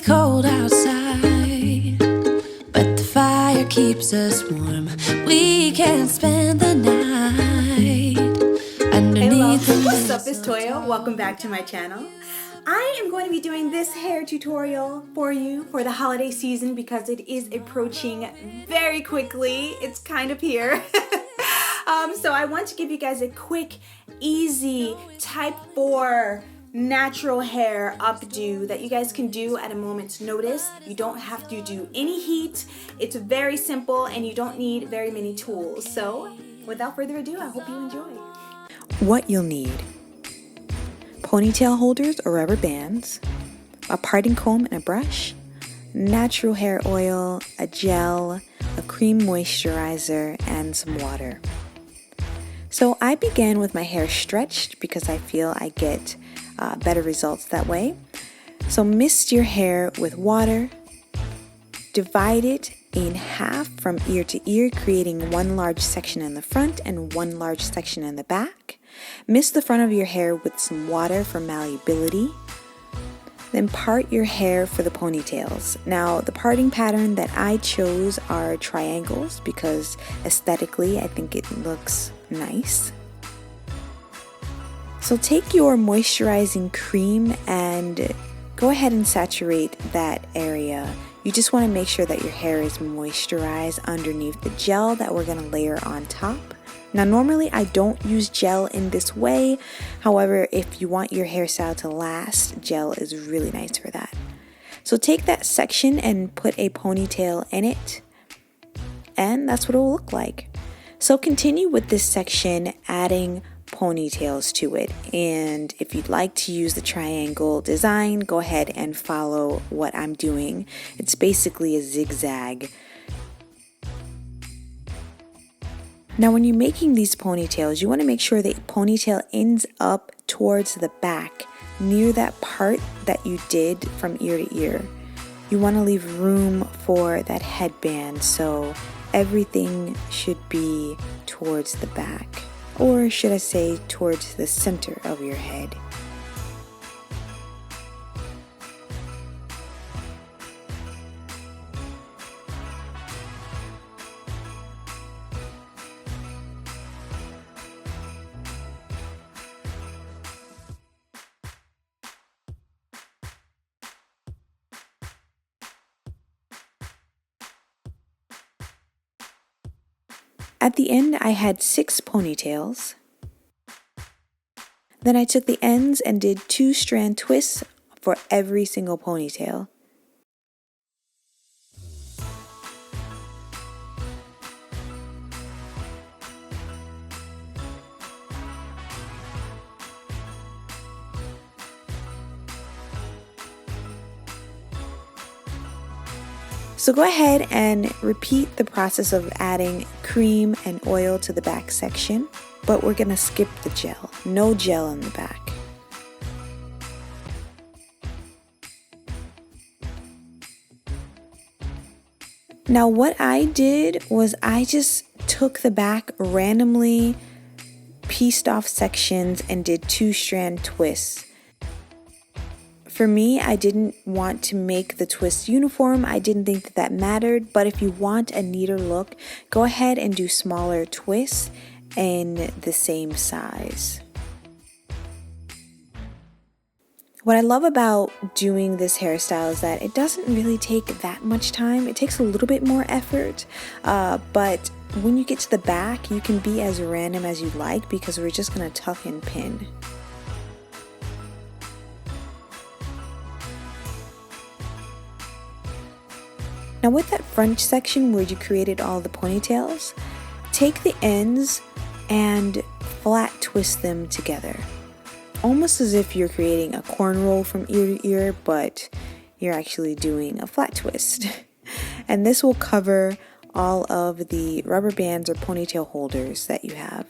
cold outside, but the fire keeps us warm. We can spend the night underneath the What's up, it's Toya. Welcome back to my channel. I am going to be doing this hair tutorial for you for the holiday season because it is approaching very quickly. It's kind of here. So I want to give you guys a quick, easy type 4 natural hair updo that you guys can do at a moment's notice. You don't have to do any heat. It's very simple and you don't need very many tools. So without further ado, I hope you enjoy. What you'll need: ponytail holders or rubber bands, a parting comb and a brush, natural hair oil, a gel, a cream moisturizer, and some water. So I began with my hair stretched because I feel I get better results that way. So mist your hair with water, divide it in half from ear to ear, creating one large section in the front and one large section in the back. Mist the front of your hair with some water for malleability. Then part your hair for the ponytails. Now, the parting pattern that I chose are triangles because aesthetically I think it looks nice. So take your moisturizing cream and go ahead and saturate that area. You just want to make sure that your hair is moisturized underneath the gel that we're going to layer on top. Now, normally I don't use gel in this way. However, if you want your hairstyle to last, gel is really nice for that. So take that section and put a ponytail in it, and that's what it will look like. So continue with this section, adding ponytails to it. And if you'd like to use the triangle design, go ahead and follow what I'm doing. It's basically a zigzag. Now, when you're making these ponytails, you want to make sure the ponytail ends up towards the back, near that part that you did from ear to ear. You want to leave room for that headband, so everything should be towards the back, or should I say towards the center of your head. At the end, I had 6 ponytails. Then I took the ends and did 2 strand twists for every single ponytail. So go ahead and repeat the process of adding cream and oil to the back section, but we're going to skip the gel. No gel in the back. Now what I did was I just took the back, randomly pieced off sections and did 2 strand twists. For me, I didn't want to make the twist uniform. I didn't think that mattered, but if you want a neater look, go ahead and do smaller twists in the same size. What I love about doing this hairstyle is that it doesn't really take that much time. It takes a little bit more effort, but when you get to the back, you can be as random as you like because we're just going to tuck and pin. Now with that front section where you created all the ponytails, take the ends and flat twist them together. Almost as if you're creating a corn roll from ear to ear, but you're actually doing a flat twist. And this will cover all of the rubber bands or ponytail holders that you have.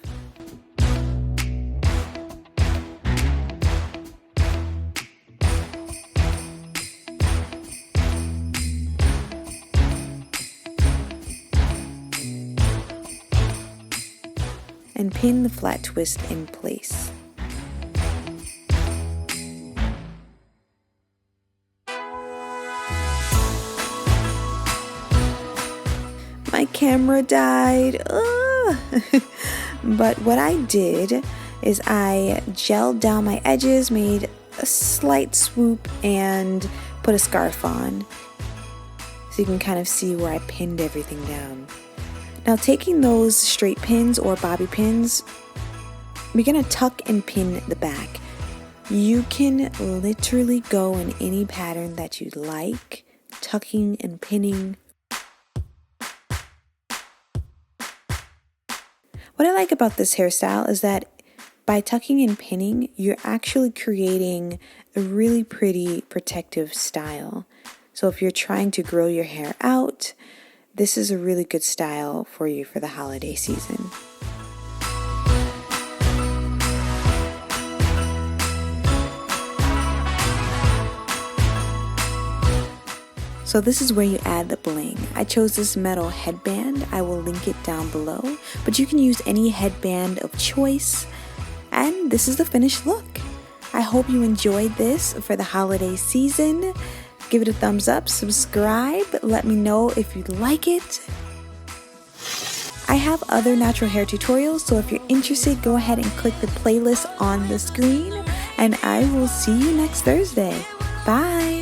And pin the flat twist in place. my camera died. But what I did is I gelled down my edges, made a slight swoop, and put a scarf on. So you can kind of see where I pinned everything down. Now taking those straight pins or bobby pins, we're gonna tuck and pin the back. You can literally go in any pattern that you like, tucking and pinning. What I like about this hairstyle is that by tucking and pinning, you're actually creating a really pretty protective style. So if you're trying to grow your hair out, this is a really good style for you for the holiday season. So this is where you add the bling. I chose this metal headband. I will link it down below, but you can use any headband of choice. And this is the finished look. I hope you enjoyed this for the holiday season. Give it a thumbs up, subscribe, let me know if you like it. I have other natural hair tutorials, so if you're interested, go ahead and click the playlist on the screen, and I will see you next Thursday. Bye!